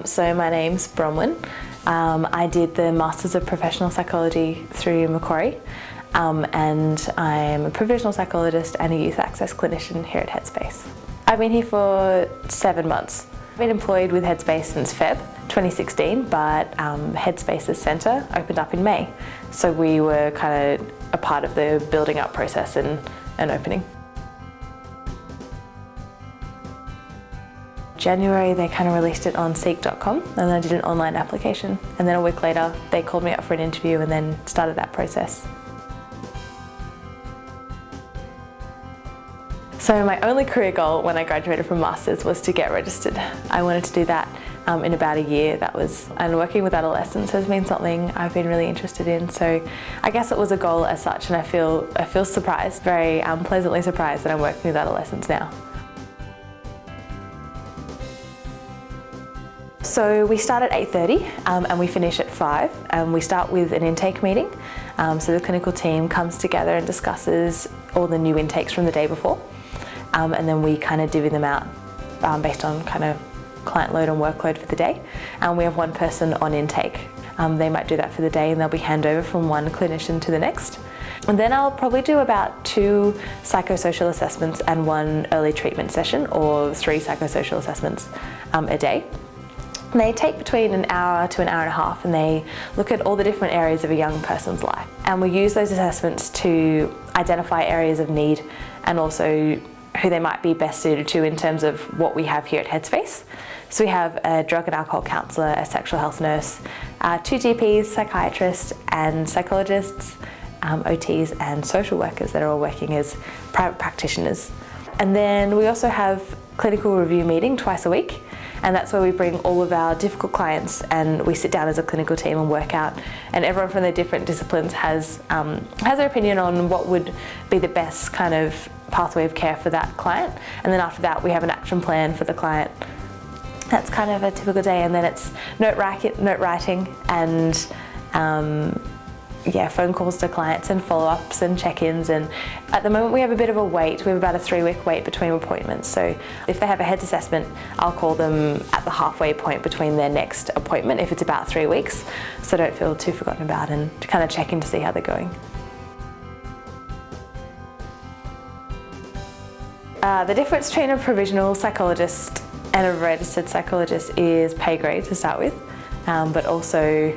So my name's Bronwyn. I did the Masters of Professional Psychology through Macquarie, and I'm a provisional psychologist and a youth access clinician here at Headspace. I've been here for 7 months. I've been employed with Headspace since Feb 2016, but Headspace's centre opened up in May, so we were kind of a part of the building up process and opening. January they kind of released it on seek.com, and I did an online application, and then a week later they called me up for an interview and then started that process. So my only career goal when I graduated from Masters was to get registered. I wanted to do that in about a year. And working with adolescents has been something I've been really interested in, so I guess it was a goal as such, and I feel surprised, very pleasantly surprised that I'm working with adolescents now. So we start at 8:30 and we finish at 5, and we start with an intake meeting. So the clinical team comes together and discusses all the new intakes from the day before, and then we kind of divvy them out based on kind of client load and workload for the day. And we have one person on intake. They might do that for the day, and they'll be handover from one clinician to the next. And then I'll probably do about 2 psychosocial assessments and 1 early treatment session, or 3 psychosocial assessments a day. They take between an hour to an hour and a half, and they look at all the different areas of a young person's life. And we use those assessments to identify areas of need and also who they might be best suited to in terms of what we have here at Headspace. So we have a drug and alcohol counsellor, a sexual health nurse, 2 GPs, psychiatrists and psychologists, OTs and social workers that are all working as private practitioners. And then we also have clinical review meeting twice a week, and that's where we bring all of our difficult clients and we sit down as a clinical team and work out, and everyone from their different disciplines has their opinion on what would be the best kind of pathway of care for that client. And then after that we have an action plan for the client. That's kind of a typical day, and then it's note writing and phone calls to clients and follow-ups and check-ins. And at the moment we have a bit of a wait. We have about a 3-week wait between appointments. So if they have a heads assessment, I'll call them at the halfway point between their next appointment if it's about 3 weeks, so don't feel too forgotten about, and to kind of check in to see how they're going. The difference between a provisional psychologist and a registered psychologist is pay grade to start with, but also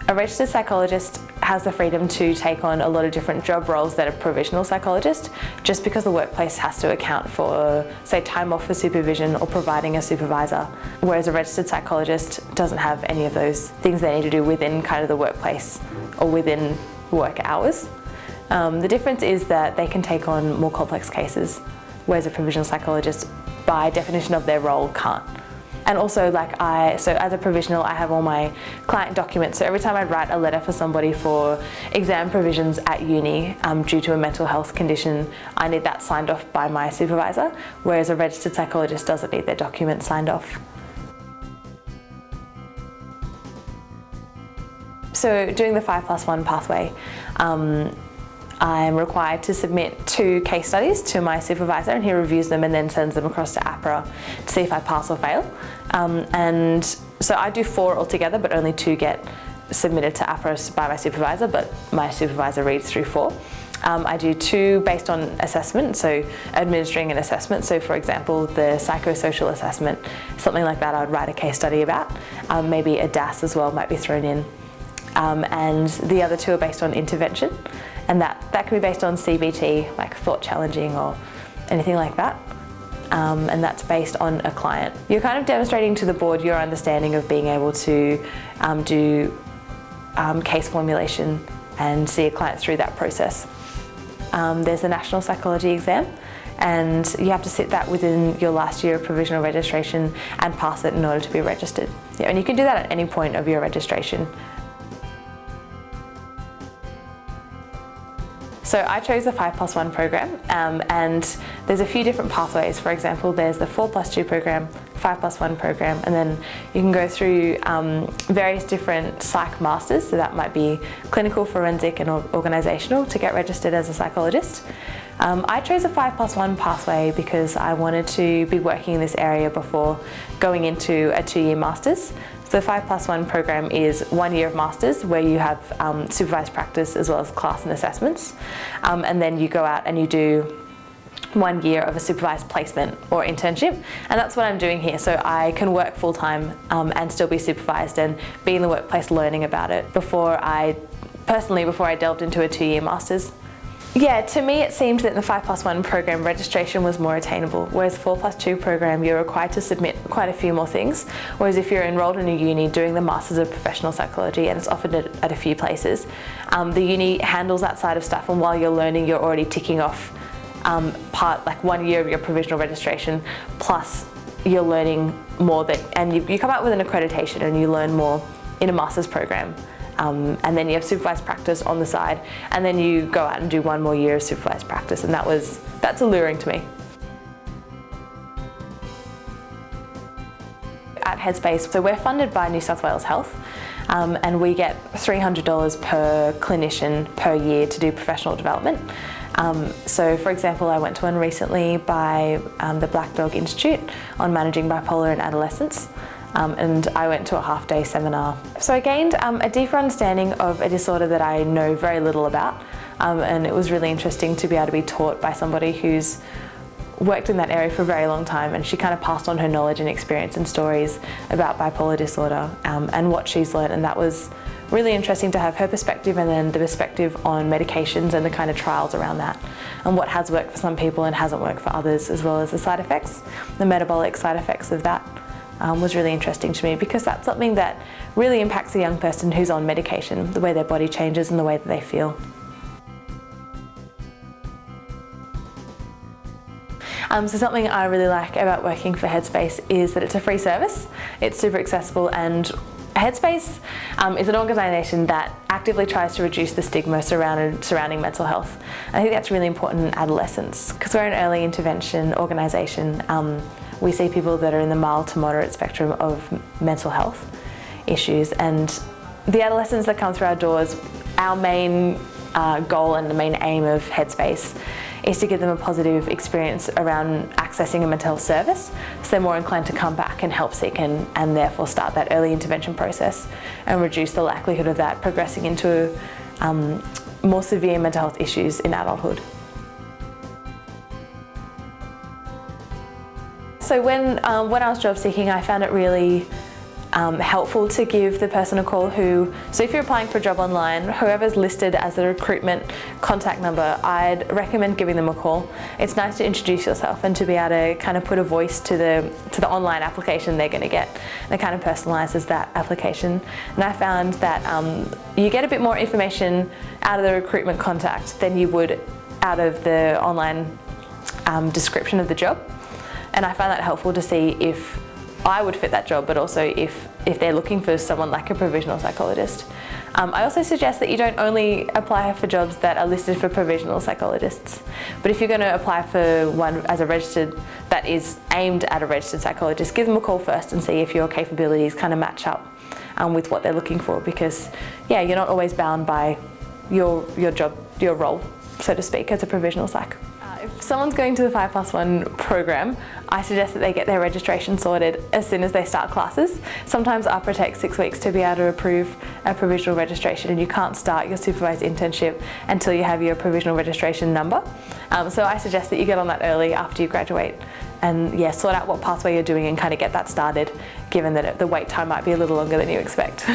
a registered psychologist has the freedom to take on a lot of different job roles that a provisional psychologist, just because the workplace has to account for, say, time off for supervision or providing a supervisor, whereas a registered psychologist doesn't have any of those things they need to do within kind of the workplace or within work hours. The difference is that they can take on more complex cases, whereas a provisional psychologist, by definition of their role, can't. And also, so as a provisional, I have all my client documents. So every time I write a letter for somebody for exam provisions at uni due to a mental health condition, I need that signed off by my supervisor, whereas a registered psychologist doesn't need their documents signed off. So doing the 5+1 pathway, I'm required to submit 2 case studies to my supervisor, and he reviews them and then sends them across to APRA to see if I pass or fail. And so I do 4 altogether, but only 2 get submitted to APRA by my supervisor, but my supervisor reads through 4. I do 2 based on assessment, so administering an assessment. So for example, the psychosocial assessment, something like that I'd write a case study about. Maybe a DAS as well might be thrown in. And the other 2 are based on intervention, and that can be based on CBT, like thought challenging or anything like that, and that's based on a client. You're kind of demonstrating to the board your understanding of being able to do case formulation and see a client through that process. There's the National Psychology exam, and you have to sit that within your last year of provisional registration and pass it in order to be registered. Yeah, and you can do that at any point of your registration. So I chose the 5+1 program, and there's a few different pathways. For example, there's the 4+2 program, 5+1 program, and then you can go through various different psych masters, so that might be clinical, forensic and organisational, to get registered as a psychologist. I chose a 5+1 pathway because I wanted to be working in this area before going into a 2-year masters. So the 5+1 program is 1 year of masters where you have supervised practice as well as class and assessments, and then you go out and you do 1 year of a supervised placement or internship, and that's what I'm doing here. So I can work full-time and still be supervised and be in the workplace learning about it before I delved into a 2-year masters. Yeah, to me it seemed that in the 5+1 program registration was more attainable, whereas the 4+2 program you're required to submit quite a few more things, whereas if you're enrolled in a uni doing the Masters of Professional Psychology, and it's offered at a few places, the uni handles that side of stuff, and while you're learning you're already ticking off like 1 year of your provisional registration, plus you're learning more, and you come out with an accreditation and you learn more in a master's program. And then you have supervised practice on the side, and then you go out and do 1 more year of supervised practice, and that's alluring to me. At Headspace, so we're funded by New South Wales Health, and we get $300 per clinician per year to do professional development. So for example, I went to one recently by the Black Dog Institute on managing bipolar in adolescents. And I went to a half-day seminar. So I gained a deeper understanding of a disorder that I know very little about, and it was really interesting to be able to be taught by somebody who's worked in that area for a very long time, and she kind of passed on her knowledge and experience and stories about bipolar disorder and what she's learned, and that was really interesting to have her perspective, and then the perspective on medications and the kind of trials around that, and what has worked for some people and hasn't worked for others, as well as the side effects, the metabolic side effects of that. Was really interesting to me, because that's something that really impacts a young person who's on medication, the way their body changes and the way that they feel. So something I really like about working for Headspace is that it's a free service, it's super accessible, and Headspace is an organisation that actively tries to reduce the stigma surrounding mental health. I think that's really important in adolescents, because we're an early intervention organisation. We see people that are in the mild to moderate spectrum of mental health issues, and the adolescents that come through our doors, our main goal and the main aim of Headspace is to give them a positive experience around accessing a mental health service, so they're more inclined to come back and help seek and therefore start that early intervention process and reduce the likelihood of that progressing into more severe mental health issues in adulthood. So when I was job seeking, I found it really helpful to give the person a call so if you're applying for a job online, whoever's listed as the recruitment contact number, I'd recommend giving them a call. It's nice to introduce yourself and to be able to kind of put a voice to the online application they're going to get, and it kind of personalises that application. And I found that you get a bit more information out of the recruitment contact than you would out of the online description of the job. And I find that helpful to see if I would fit that job, but also if they're looking for someone like a provisional psychologist. I also suggest that you don't only apply for jobs that are listed for provisional psychologists, but if you're going to apply for one as a registered that is aimed at a registered psychologist, give them a call first and see if your capabilities kind of match up with what they're looking for, because yeah, you're not always bound by your job, your role, so to speak, as a provisional psych. If someone's going to the 5+1 program, I suggest that they get their registration sorted as soon as they start classes. Sometimes APRA takes 6 weeks to be able to approve a provisional registration, and you can't start your supervised internship until you have your provisional registration number. So I suggest that you get on that early after you graduate, and yeah, sort out what pathway you're doing and kind of get that started, given that the wait time might be a little longer than you expect.